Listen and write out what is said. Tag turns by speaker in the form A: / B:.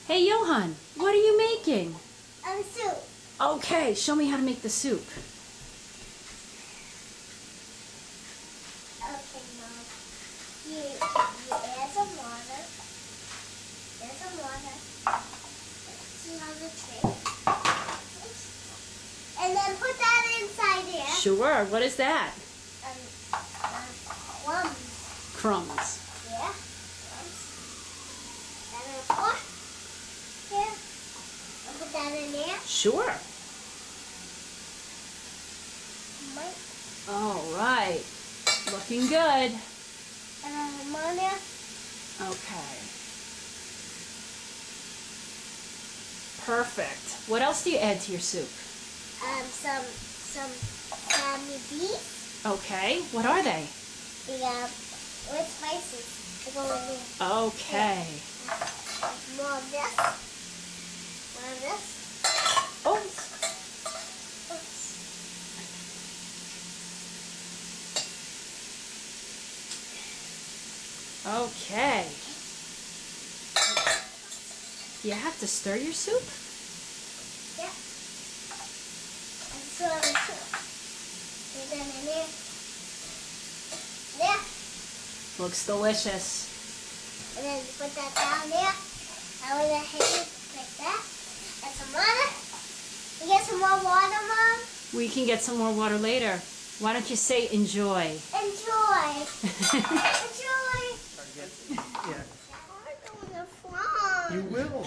A: Hey, Johan, what are you making?
B: Soup.
A: Okay, show me how to make the soup.
B: Okay, Mom. You add some water. Add some water. That's another trick. And then put that inside there.
A: Sure, what is that?
B: Crumbs.
A: Crumbs.
B: Yeah. Crumbs. And then pour. Here. And put that in there.
A: Sure.
B: Right.
A: All right. Looking good.
B: And then ammonia.
A: Okay. Perfect. What else do you add to your soup?
B: Some family beef.
A: Okay. What are they?
B: With spices to go in there.
A: Okay.
B: More of this. More of this.
A: Oh.
B: Oops.
A: Okay. You have to stir your soup?
B: Yeah. And so put them in there. There.
A: Looks delicious.
B: And then put that down there. And with the hands like that. And some water. You get some more water, Mom?
A: We can get some more water later. Why don't you say enjoy?
B: Enjoy. Enjoy.
C: Yeah.
B: I'm going to fly.
C: You will.